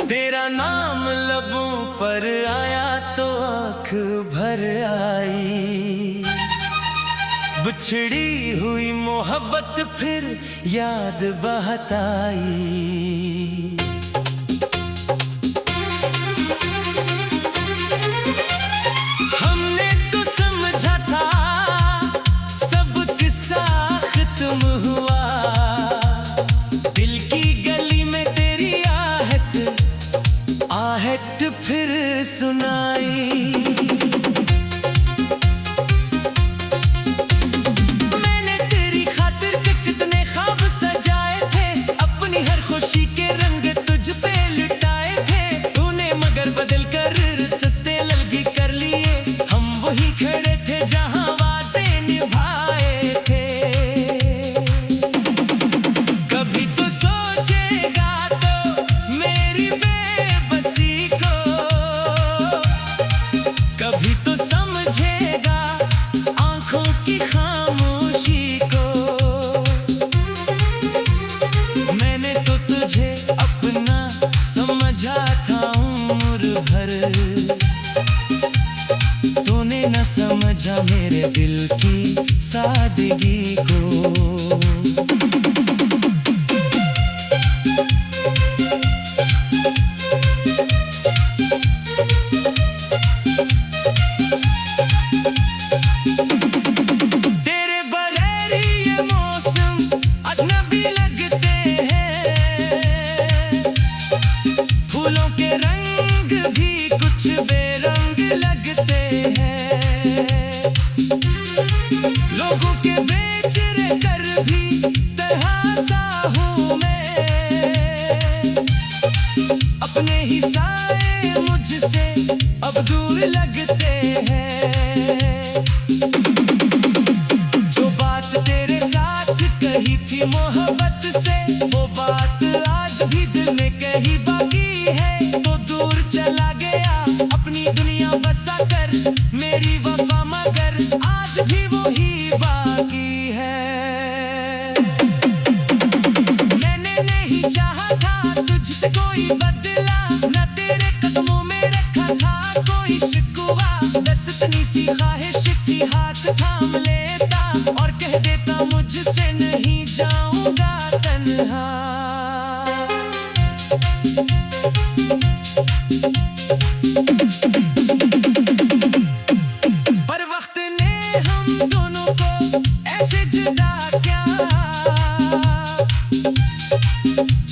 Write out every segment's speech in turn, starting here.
तेरा नाम लबों पर आया तो आँख भर आई, बिछड़ी हुई मोहब्बत फिर याद बहत आई। हमने तो समझा था सब किस्सा खत्म हुआ, दिल की गली में तेरी आहट फिर सुनाई। मैंने तेरी खातिर के कितने ख्वाब सजाए थे, अपनी हर खुशी के रंग तुझ पे लुटाए थे। तूने मगर बदल कर सस्ते ललगी कर लिए, हम वही खड़े थे जहां वादे निभाए थे। कभी तो सोचेगा तो मेरी बेबसी को, कभी तो समझेगा आंखों की खामोशी को। मैंने तो तुझे अपना समझा था उम्र भर, तूने न समझा मेरे दिल की सादगी को। फूलों के रंग भी कुछ बेरंग लगते हैं, लोगों के बेच कर भी तन्हा हूँ मैं। अपने ही साए मुझसे अब दूर लगते हैं। जो बात तेरे साथ कही थी मोहब्बत से, वो बात आज भी दिल में कही बाकी है। तो दूर चला गया अपनी दुनिया बसा कर, मेरी वफा मगर आज भी वो ही बाकी है। मैंने नहीं चाहा था तुझसे कोई बदला, न तेरे कदमों में रखा था कोई शिकवा। बस इतनी सी ख्वाहिश थी हाथ थाम लेता और कह देता मुझसे नहीं जाऊंगा तन्हा। पर वक्त ने हम दोनों को ऐसे जुदा किया,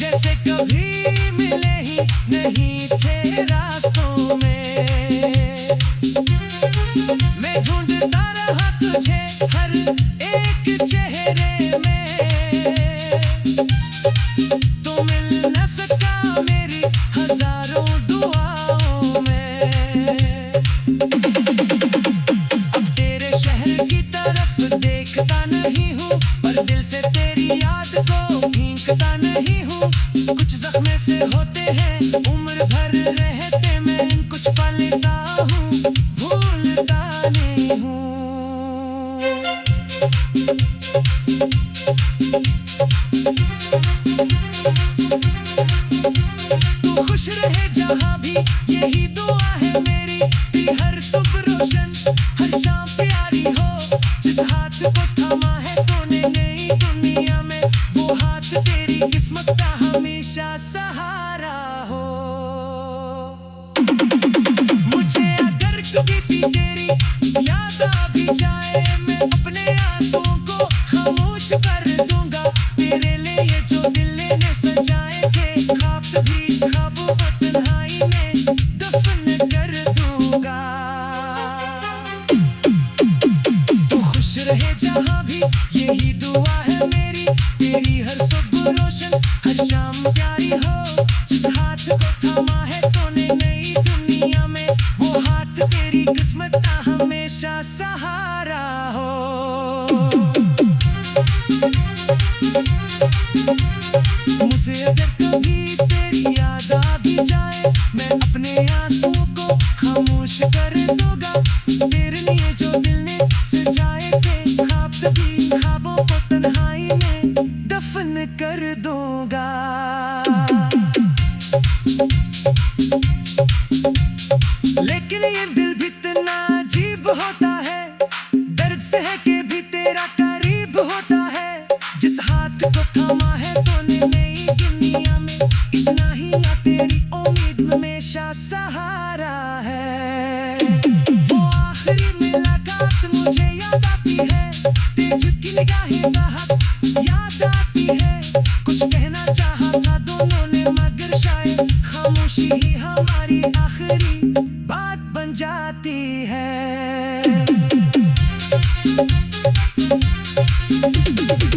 जैसे कभी मिले ही नहीं थे रास्तों में। मैं ढूंढता रहा तुझे हर एक चेहरे में, तो मिल न सका मेरी हजारों दुआओं में। अब तेरे शहर की तरफ देखता नहीं हूँ, पर दिल से तेरी याद को भींकता नहीं हूँ। कुछ जख्मे से होते हैं उम्र भर रहते, मैं कुछ पलता हूँ भूलता नहीं हूँ। तू खुश रहे जहाँ भी यही दुआ है मेरी, तेरी हर सुबह रोशन हर शाम प्यारी हो। जिस हाथ को थामा है तूने नई दुनिया में, वो हाथ तेरी किस्मत का हमेशा सहारा हो। मुझे अगर कभी भी तेरी याद आ भी जाए, मैं अपने आंसुओं को खामोश कर दूंगा। तेरे लिए जो दिल ने सजाए थे ख्वाब भी ख्वाबों को तन्हाई में दफन कर दूंगा। तू खुश रहे जहाँ भी यही दुआ है मेरी, तेरी हर सुबह रोशन हर शाम प्यारी हो। जिस हाथ को थामा है तूने नई दुनिया में, वो हाथ तेरी किस्मत का हमेशा सहारा हो।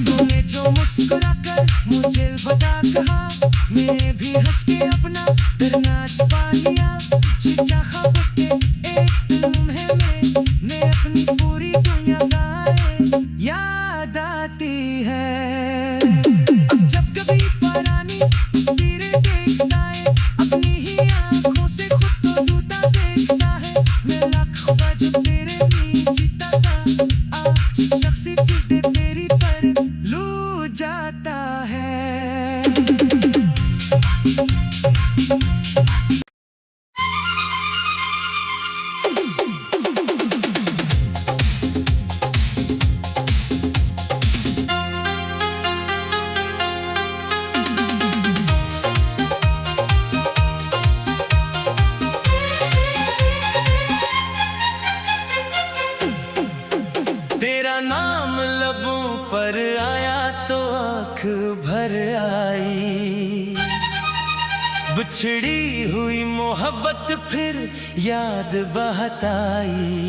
तूने जो मुस्कुराकर मुझे बता कहा, मैं भी हंस के अपना डरना छुपा लिया। जीता ख्वाब के एक लम्हे में मैं अपनी पूरी दुनिया गाए याद आती है। अब जब कभी पुरानी तस्वीरें देखता है, अपनी ही आंखों से खुद को टूटा देखता है। मैं लाखों बार जो तेरे लिए जीता था, आज शख्सी टूटे तेरी पर लू जाता है। तेरा नाम लबों पर आया तो आँख भर आई, बिछड़ी हुई मोहब्बत फिर याद बहत आई।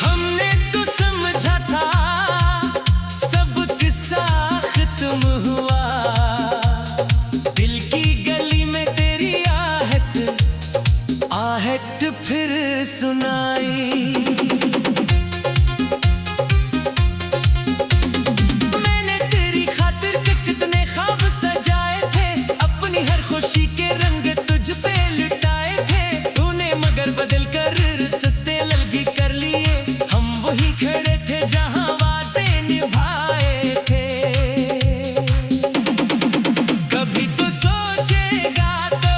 हमने तो समझा था सब किस्सा खत्म हुआ, दिल की गली में तेरी आहट फिर सुनाई। मैंने तेरी खातिर के कितने ख्वाब सजाए थे, अपनी हर खुशी के रंग तुझ पे लुटाए थे। तूने मगर बदल कर सस्ते ललगी कर लिए, हम वही खड़े थे जहां वादे निभाए थे। कभी तो सोचेगा तो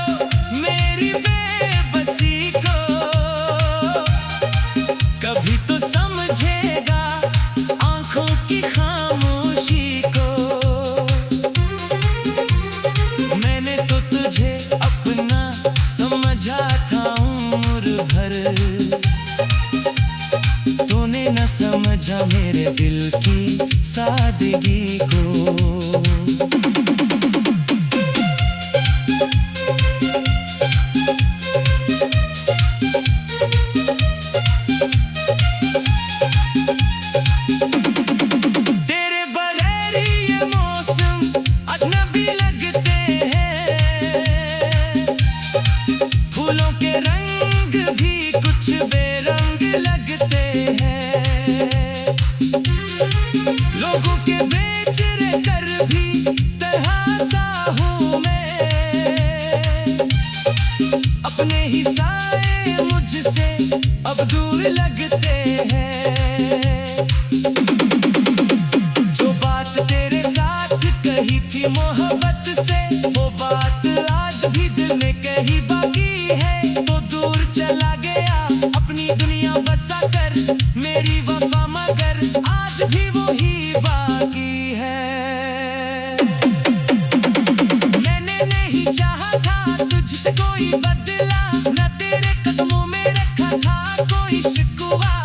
मेरी बेबसी को, कभी तो समझेगा आंखों की खामोशी को। मैंने तो तुझे अपना समझा था उम्र भर, तूने न समझा मेरे दिल की सादगी को। फूलों के रंग भी कुछ बेरंग लगते हैं, लोगों के बेच कर भी तन्हा हूँ मैं। अपने ही साए मुझसे अब दूर लगते हैं। जो बात तेरे साथ कही थी मोहब्बत से, वो बात आज भी दिल में कहीं बाकी है। तो दूर चला गया अपनी दुनिया बसा कर, मेरी वफा मगर आज भी वही बाकी है। मैंने नहीं चाहा था तुझसे कोई बदला, न तेरे कदमों में रखा था कोई शिकवा।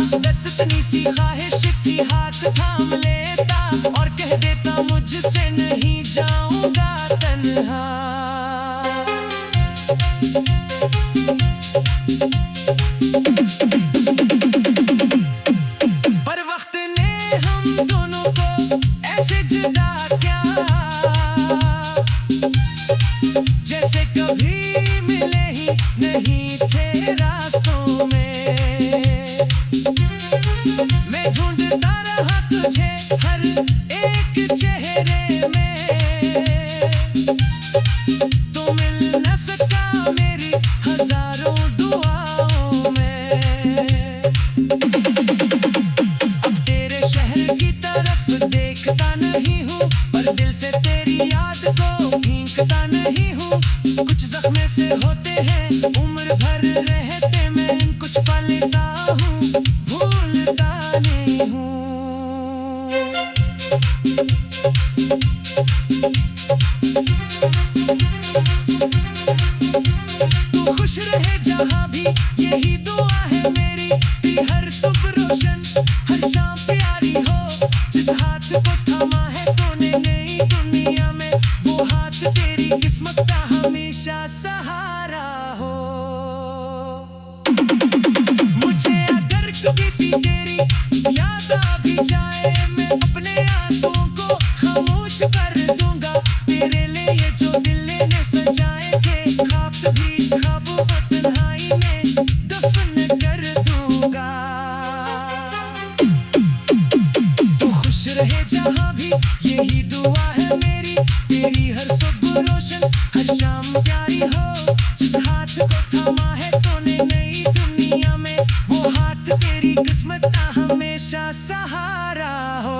किस्मत का हमेशा सहारा हो।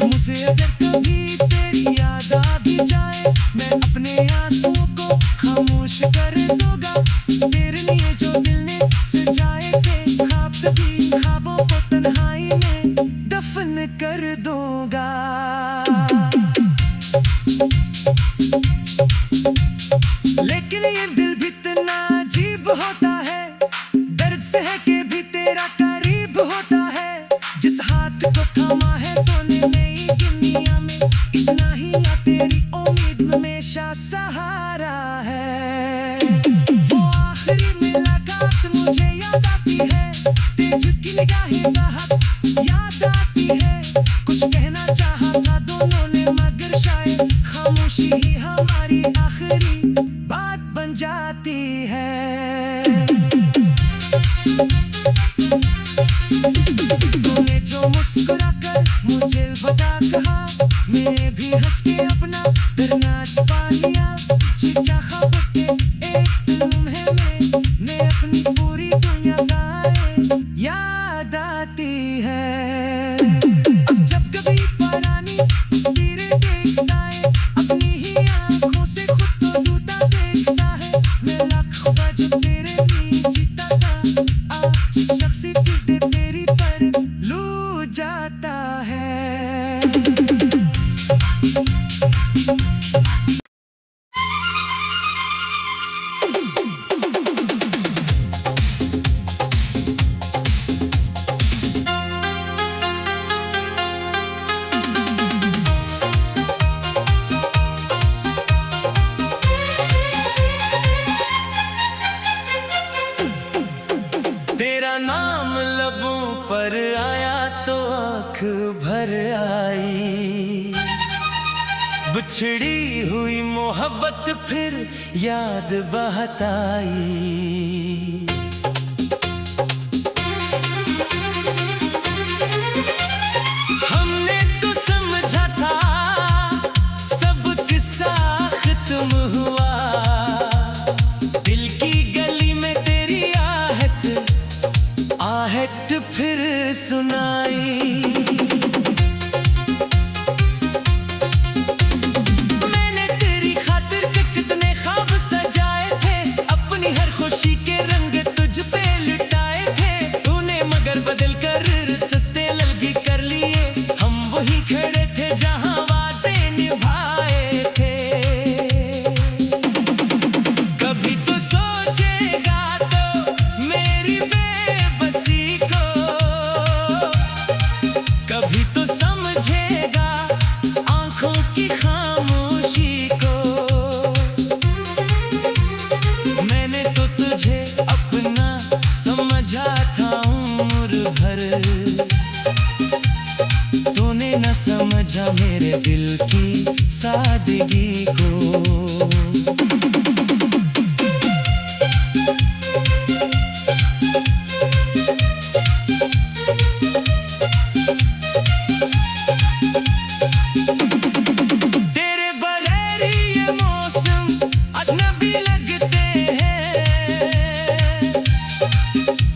मुझे अगर कभी तेरी याद आ भी जाए, मैं अपने आंसुओं को खामोश कर दूंगा। तेरे लिए जो दिल ने सजाए थे ख्वाब, कभी ख्वाबों को तन्हाई में दफन कर दूंगा। लेकिन ये दिल भी इतना अजीब होता है, दर्द सह के भी तेरा करीब होता है। जिस हाथ को थामा है तूने नई दुनिया में, इतना ही या तेरी उम्मीद हमेशा सहारा है। वो आखिरी मुलाकात मुझे याद आती है, तेज की निगाहें बहक याद आती है। कुछ कहना चाहा था दोनों ने, मगर शायद खामोशी ही हमारी आखिरी बात बन जाती है। तूने जो मुस्कुराकर मुझे बता कहा, मैंने भी हंस के अपना डरना छिपा लिया। जीता ख्वाब के एक लम्हे में मैं अपनी पूरी दुनिया गाए याद आती है। अब जब कभी पुरानी तस्वीरें देखता है, अपनी ही आंखों से खुद को टूटा देखता है। मैं लाखों बार जब तेरे लिए जीता था, आज शख्सी टूटे तेरी पर लू जाता है। तेरा नाम लबों पर आया तो आँख भर आई। बिछड़ी हुई मोहब्बत फिर याद बहत आई। हमने तो समझा था सब किस्सा खत्म हुआ, दिल की गली में तेरी आहट फिर सुनाई। मैंने तेरी खातिर के कितने ख्वाब सजाए थे, अपनी हर खुशी के रंग तुझ पे लुटाए थे। तूने मगर बदल कर सस्ते ललगी कर लिए, हम वही खड़े थे जहां वादे निभाए थे। कभी तो सोचेगा तो मेरी बेबसी को, कभी तो समझेगा आंखों की खामोशी को। मैंने तो तुझे अपना समझा था उम्र भर, तूने न समझा मेरे दिल की सादगी को।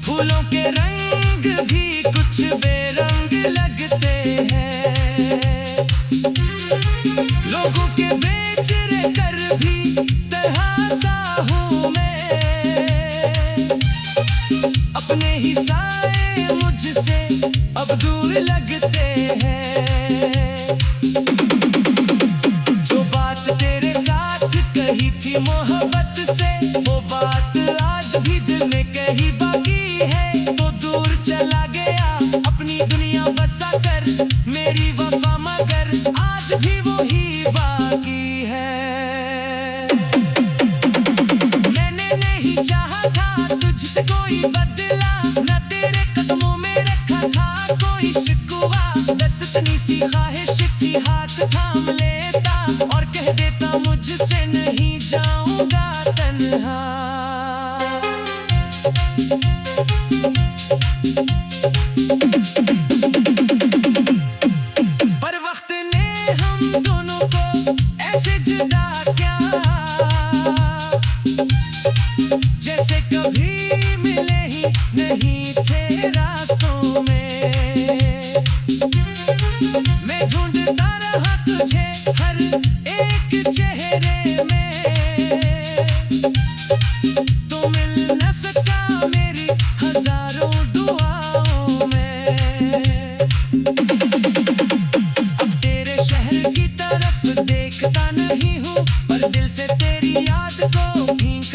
फूलों के रंग भी कुछ बेरंग लगते हैं, लोगों के बेच कर भी तन्हा हूँ मैं। अपने ही साए मुझसे अब दूर लगते हैं। जो बात तेरे साथ कही थी मोहब्बत से, वो बात आज भी दिल में कही बाकी है। तो दूर चला गया अपनी दुनिया बसा कर, मेरी वफा मगर आज भी वही बाकी है। मैंने नहीं चाहा था तुझसे कोई बदला, न तेरे कदमों में रखा था कोई शिकवा। बस इतनी सी ख्वाहिश थी हाथ थाम लेता, और कह देता मुझसे नहीं जाऊंगा तन्हा।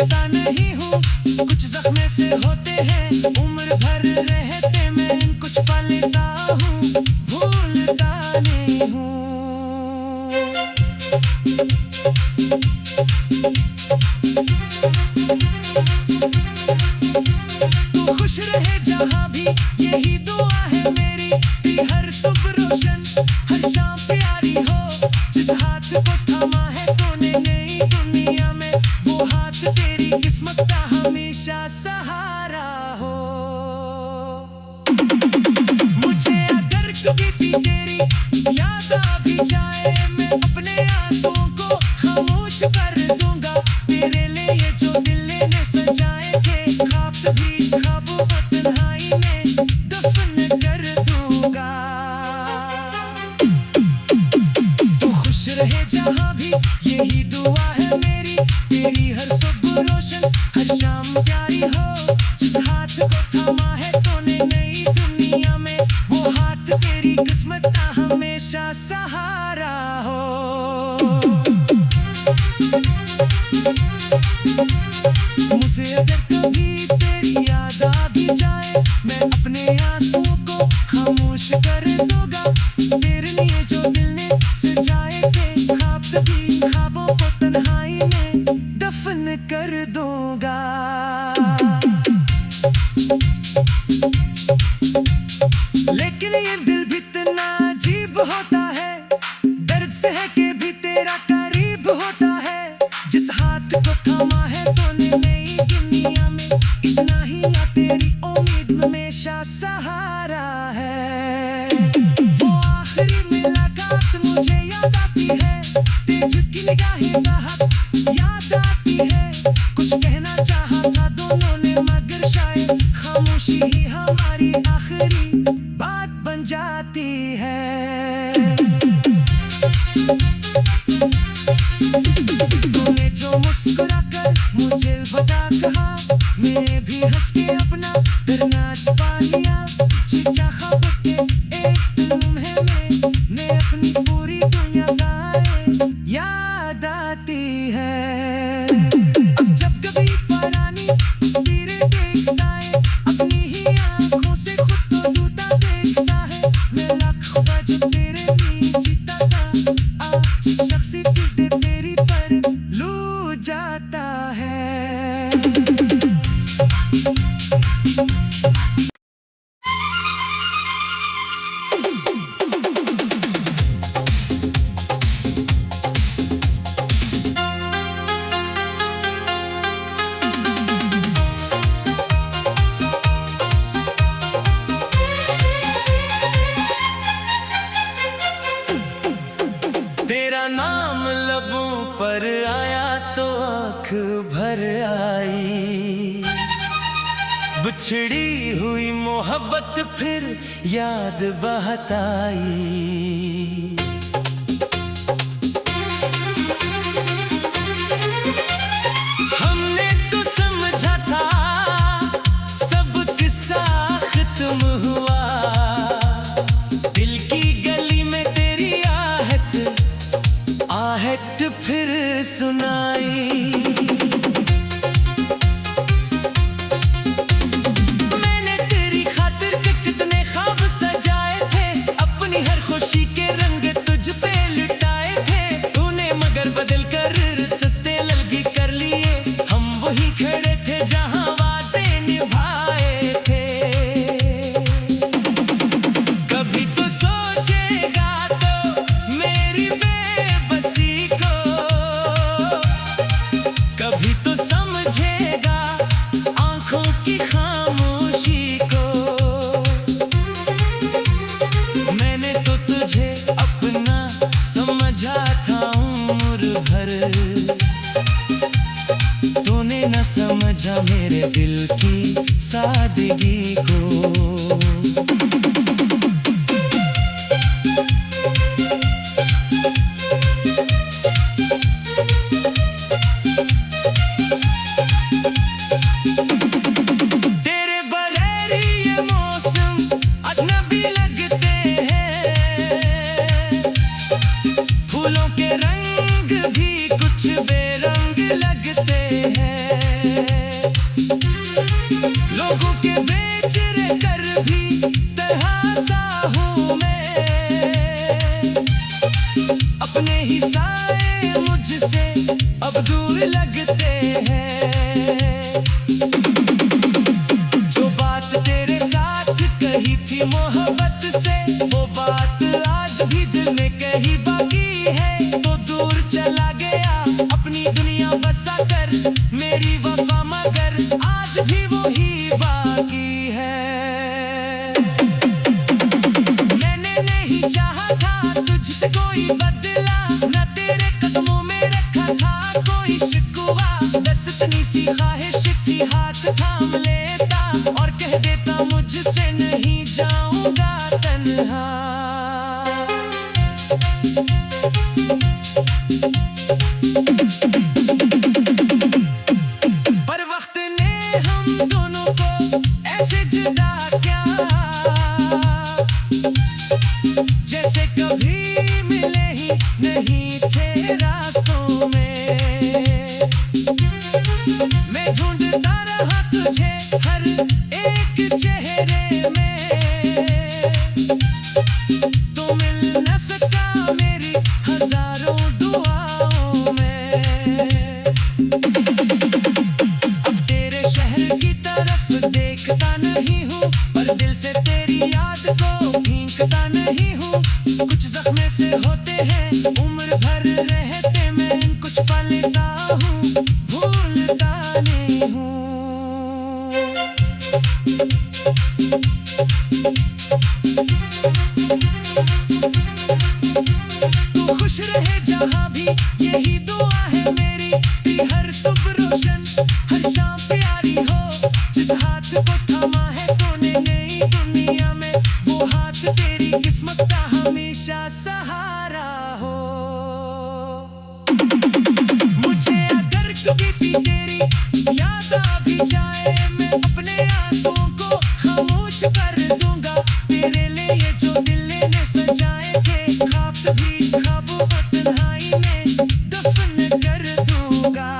सीखता नहीं हूँ, कुछ जख्मे से होते हैं उम्र भर रहते, मैं कुछ पलता हूँ भूलता नहीं हूँ। तू खुश रहे जहाँ भी, यही दुआ है मेरी, तेरी हर सुबह रोशन हर शाम प्यारी हो। जिस हाथ को थामा है तूने नई दुनिया में, वो हाथ तेरी किस्मत का हमेशा सहारा हो। मुझे अगर कभी भी तेरी याद आ भी जाए, मैं अपने आंसुओं को खामोश कर दूंगा। तेरे लिए जो दिल ने सजाए थे ख्वाब, भी ख्वाबों को तन्हाई में दफन कर दूंगा। तू खुश रहे जहाँ भी, यही दुआ है मेरी, तेरी हर सुबह रोशन हर शाम प्यारी हो। जिस हाथ को थामा है तूने नई दुनिया में, वो हाथ तेरी किस्मत का हमेशा सहारा हो। मुझे अगर कभी तेरी याद आ भी जाए, मैं अपने आंसुओं को खामोश कर दूंगा। तेरे लिए जो दिल ने सजाए थे ख्वाब, भी ख्वाबों को तन्हाई में दफन कर दूंगा। लेकिन ये दिल भी इतना अजीब होता है, दर्द सह के भी तेरा करीब होता है। जिस हाथ को थामा है तूने नई दुनिया में, इतना ही ना तेरी उम्मीद हमेशा सहारा है। वो आखिरी मुलाकात मुझे याद आती है, तेज की निगाहें राहत याद आती है। कुछ कहना चाहा था दोनों ने, मगर शायद खामोशी ही हमारी आखिरी बात बन जाती है। तूने जो मुस्कुराकर मुझे बता कहा, मैंने भी हंस के अपना डरना छिपा लिया। जीता ख्वाब के एक लम्हे में मैं अपनी पूरी दुनिया गाए याद आती है। अब जब कभी पुरानी तस्वीरें देखता है, अपनी ही आंखों से खुद को टूटा देखता है। मैं लाख खुदा जो तेरे लिए जीता था, आज शख्सी टूटे तेरी पर लू जाता है। तेरा नाम लबों पर आया तो आँख भर आई, बिछड़ी हुई मोहब्बत फिर याद बहत आई। हमने तो समझा था सब किस्सा खत्म हुआ, दिल की गली में तेरी आहट फिर सुनाई। मैंने तेरी खातिर के कितने ख्वाब सजाए थे, अपनी हर खुशी के रंग तुझ पे लुटाए थे। तूने मगर बदल कर सस्ते ललगी कर लिए, हम वही खड़े थे जहां वादे निभाए थे। कभी तो सोचेगा तो मेरी बेबसी को, कभी तो समझेगा आंखों की खामोशी को। मैंने तो तुझे अपना समझा था उम्र भर, तूने न समझा मेरे दिल की सादगी को। फूलों के रंग भी कुछ बेरंग लगते हैं। हैं। जो बात तेरे साथ कही थी मोहब्बत से, वो बात आज भी दिल में कही बाकी है। तो दूर चला गया अपनी दुनिया बसा कर, मेरी वफा मगर आज भी वही बाकी है। मैंने नहीं चाहा था तुझसे कोई बदला, न तेरे कदमों में रखा था कोई शिकवा। बस इतनी सी ख्वाहिश थी हाथ थाम लेता और कह देता मुझसे नहीं जाऊंगा तन्हा। पर वक्त ने हम दोनों को ऐसे जुदा किया, जैसे कभी मिले ही नहीं थे रास्तों में। मैं ढूंढता रहा तुझे हर एक चेहरे में, तो मिल न सका मेरी हजारों दुआओं में। अब तेरे शहर की तरफ देखता नहीं हूँ, पर दिल से तेरी याद को भींकता नहीं हूँ। कुछ जख्मे से होते हैं उम्र भर रहते, मैं कुछ पलता हूँ भूलता नहीं हूँ। तू खुश रहे जहाँ भी यही दुआ है मेरी, तेरी हर सुबह रोशन हर शाम प्यारी हो। जिस हाथ को थामा है तूने नई दुनिया में, वो हाथ तेरी किस्मत का हमेशा सहारा हो। मुझे अगर कभी भी तेरी याद आ भी जाए, मैं अपने आंसुओं को खामोश कर दूंगा। तेरे लिए जो दिल ने सजाए थे ख्वाब, भी ख्वाबों को तन्हाई में दफन कर दूंगा।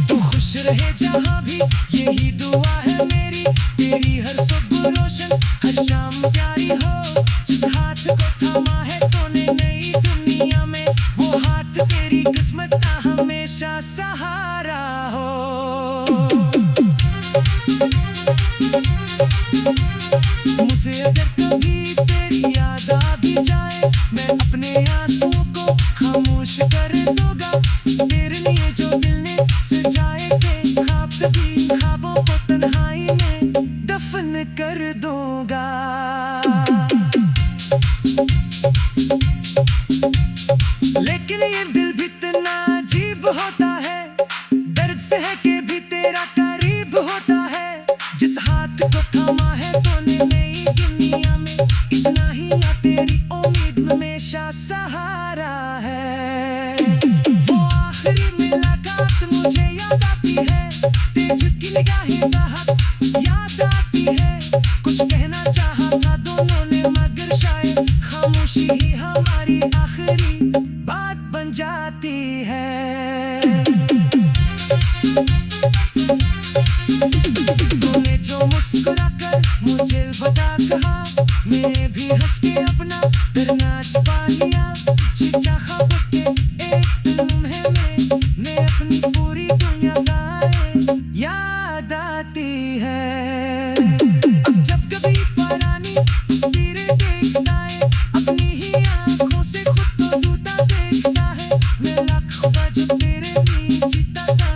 तू खुश रहे जहाँ भी यही दुआ है मेरी, तेरी हर सुबह रोशन हर शाम प्यारी हो। जिस हाथ को थामा है तूने नई दुनिया में, वो हाथ तेरी किस्मत का हमेशा सहारा हो। मुझे अगर कभी तेरी याद आ भी जाए, मैं अपने आंसुओं को खामोश कर दूंगा। तेरे लिए जो दिल ने सजाए थे ख्वाब, भी ख्वाबों को तन्हाई में दफन कर दूंगा। लेकिन ये दिल भी इतना अजीब होता है, दर्द से है कि भी तेरा करीब होता है। जिस हाथ को थामा है तूने नई दुनिया में, इतना ही या तेरी उम्मीद हमेशा सहारा है। वो आखिरी मुलाकात मुझे याद आती है, तेज की निगाहें राहत याद आती है। कुछ कहना चाहा था दोनों ने मगर शायद खामोशी ही हमारी आखिरी बात बन जाती है। तूने जो मुस्कुराकर मुझे बता कहा, मैं भी हंस के अपना डरना छुपा लिया। छिपा ख्वाब के एक लम्हे में मैं अपनी पूरी दुनिया गाए याद आती है। अब जब कभी पुरानी तस्वीरें देखता है, अपनी ही आंखों से खुद को टूटा देखता है। मैं लाख खुदा जो तेरे लिए जीता था,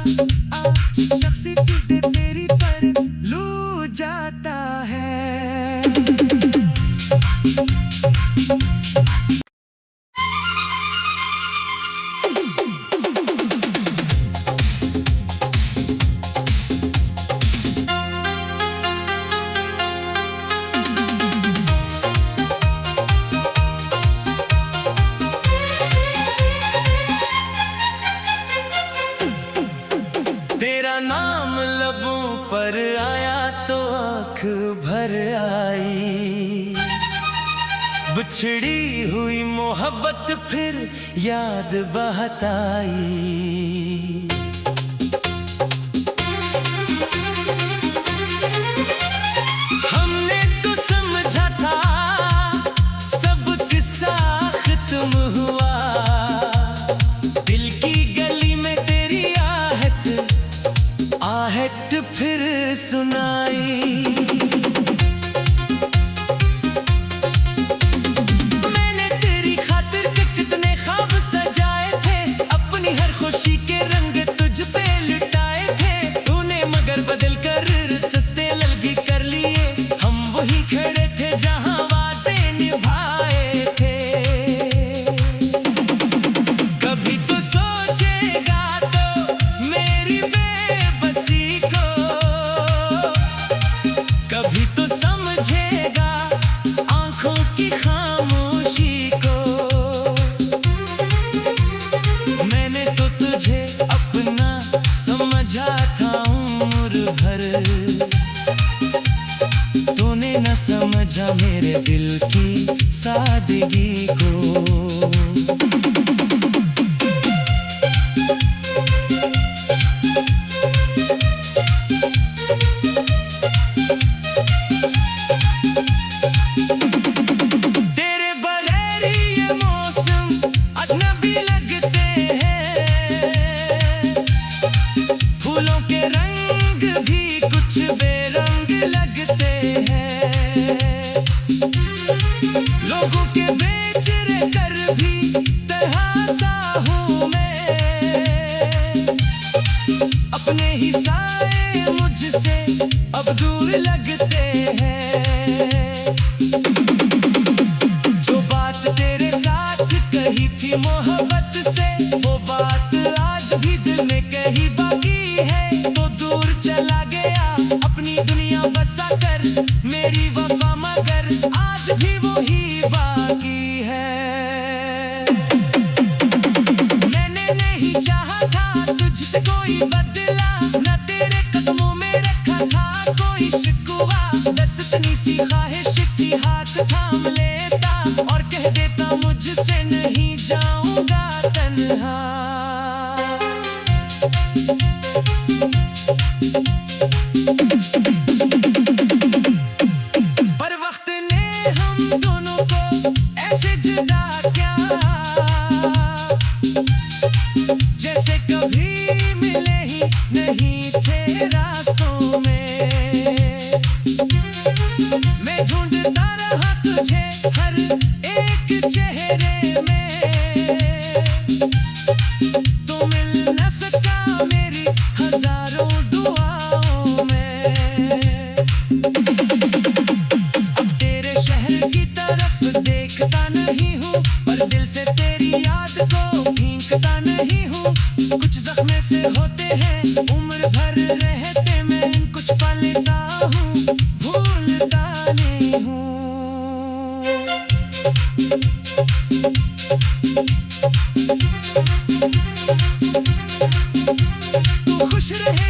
आज शख्सी टूटे तेरी पर लू जाता है। तेरा नाम लबों पर आया तो आँख भर आई, बिछड़ी हुई मोहब्बत फिर याद बहत आई। हमने तो समझा था सब किस्सा खत्म हुआ, दिल की सुनाई। मैंने तेरी खातिर के कितने ख्वाब सजाए थे, अपनी हर खुशी के रंग तुझ पे लुटाए थे। तूने मगर बदल कर सस्ते ललगी कर लिए, हम वही खड़े थे जहां वादे निभाए थे। कभी तो सोचेगा तो मेरी बेबसी को, कभी तो समझेगा आंखों की खामोशी को। मैंने तो तुझे अपना समझा था उम्र भर, तूने न समझा मेरे दिल की सादगी को। तेरे बगैर ये मौसम अजनबी लगते हैं, फूलों के रंग भी कुछ बेरंग लगते हैं। लोगों के बेच कर भी तन्हा हूँ मैं, अपने ही साए मुझसे अब दूर लगते हैं। जो बात तेरे साथ कही थी मोहब्बत से, वो बात आज भी दिल में कही बाकी है। तो दूर चला गया अपनी दुनिया बसा कर, मेरी वफा मगर आज भी वो ही बाकी है। मैंने नहीं चाहा था तुझसे कोई बदला, न तेरे कदमों में रखा था कोई शिकवा। बस इतनी सी ख्वाहिश थी हाथ थाम लेता, और कह देता मुझसे नहीं जाऊंगा तन्हा। पर वक्त ने हम दोनों को ऐसे जुदा किया, जैसे कभी मिले ही नहीं थे रास्तों में। मैं ढूंढता रहा तुझे हर एक चेहरे में, तो मिल न सका मेरी हजारों दुआओं में। अब तेरे शहर की तरफ देखता नहीं हूँ, पर दिल से तेरी याद को भींकता नहीं हूँ। कुछ जख्म से होते हैं उम्र भर रहते, मैं कुछ पालेता हूँ भूलता नहीं हूँ। तू खुश रहे